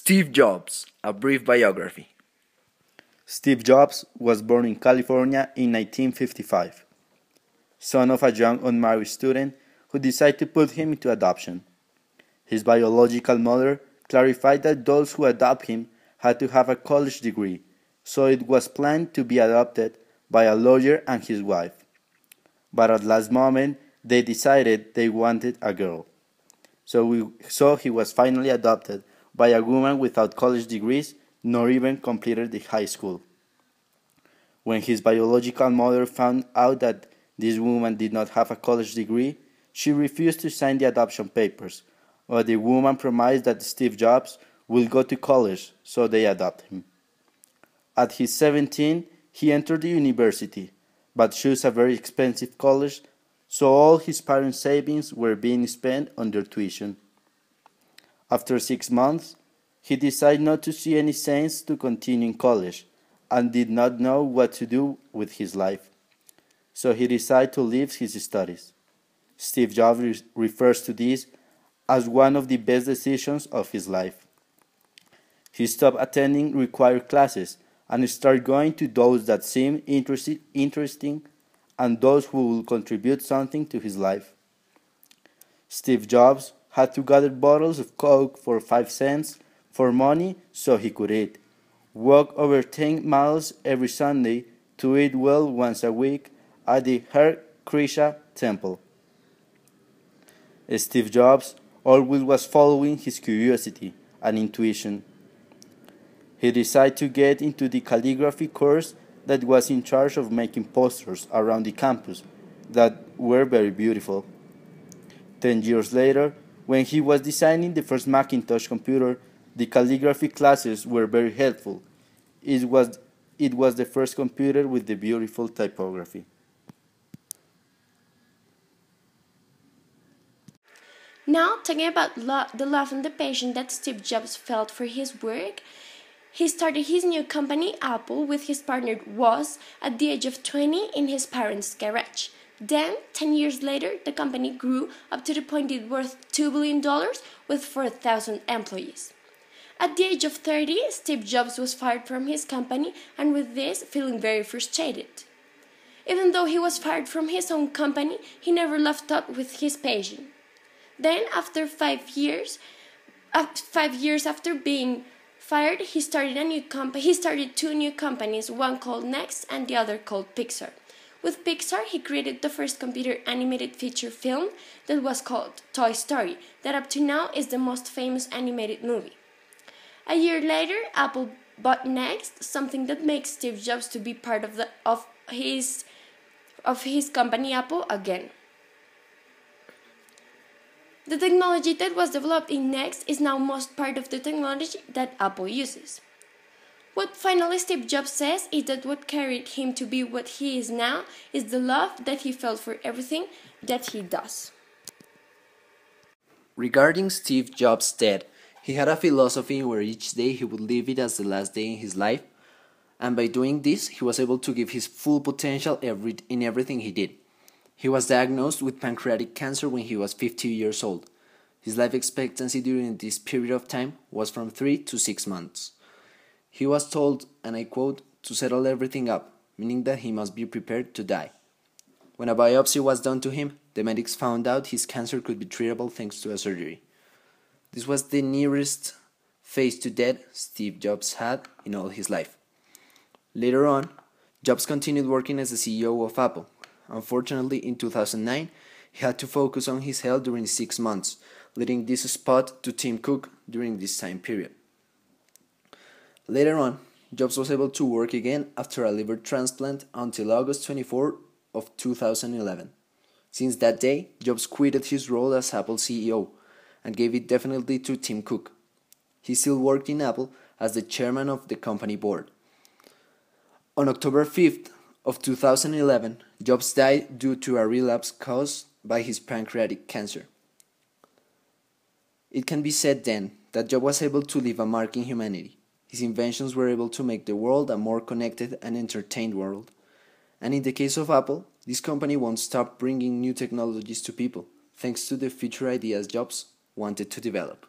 Steve Jobs, a brief biography. Steve Jobs was born in California in 1955, son of a young unmarried student who decided to put him into adoption. His biological mother clarified that those who adopt him had to have a college degree, so it was planned to be adopted by a lawyer and his wife. But at last moment, they decided they wanted a girl. So he was finally adopted by a woman without college degrees, nor even completed the high school. When his biological mother found out that this woman did not have a college degree, she refused to sign the adoption papers, but the woman promised that Steve Jobs will go to college, so they adopted him. At his 17, he entered the university, but chose a very expensive college, so all his parents' savings were being spent on their tuition. After 6 months, he decided not to see any sense to continue in college and did not know what to do with his life. So he decided to leave his studies. Steve Jobs refers to this as one of the best decisions of his life. He stopped attending required classes and started going to those that seemed interesting and those who will contribute something to his life. Steve Jobs had to gather bottles of Coke for 5 cents for money so he could eat, walk over 10 miles every Sunday to eat well once a week at the Hare Krishna temple. Steve Jobs always was following his curiosity and intuition. He decided to get into the calligraphy course that was in charge of making posters around the campus that were very beautiful. 10 years later, when he was designing the first Macintosh computer, the calligraphy classes were very helpful. It was the first computer with the beautiful typography. Now, talking about the love and the passion that Steve Jobs felt for his work, he started his new company, Apple, with his partner Woz at the age of 20 in his parents' garage. Then, 10 years later, the company grew up to the point it worth $2 billion with 4,000 employees. At the age of 30, Steve Jobs was fired from his company and with this feeling very frustrated. Even though he was fired from his own company, he never left off with his passion. Then, after 5 years after being fired, he started 2 new companies, one called Next and the other called Pixar. With Pixar, he created the first computer animated feature film that was called Toy Story, that up to now is the most famous animated movie. A year later, Apple bought Next, something that makes Steve Jobs to be part of his company Apple again. The technology that was developed in Next is now most part of the technology that Apple uses. What finally Steve Jobs says is that what carried him to be what he is now is the love that he felt for everything that he does. Regarding Steve Jobs' death, he had a philosophy where each day he would live it as the last day in his life, and by doing this, he was able to give his full potential in everything he did. He was diagnosed with pancreatic cancer when he was 50 years old. His life expectancy during this period of time was from 3 to 6 months. He was told, and I quote, to settle everything up, meaning that he must be prepared to die. When a biopsy was done to him, the medics found out his cancer could be treatable thanks to a surgery. This was the nearest face to death Steve Jobs had in all his life. Later on, Jobs continued working as the CEO of Apple. Unfortunately, in 2009, he had to focus on his health during 6 months, leaving this spot to Tim Cook during this time period. Later on, Jobs was able to work again after a liver transplant until August 24 of 2011. Since that day, Jobs quitted his role as Apple CEO and gave it definitely to Tim Cook. He still worked in Apple as the chairman of the company board. On October 5th of 2011, Jobs died due to a relapse caused by his pancreatic cancer. It can be said then that Jobs was able to leave a mark in humanity. His inventions were able to make the world a more connected and entertained world. And in the case of Apple, this company won't stop bringing new technologies to people, thanks to the future ideas Jobs wanted to develop.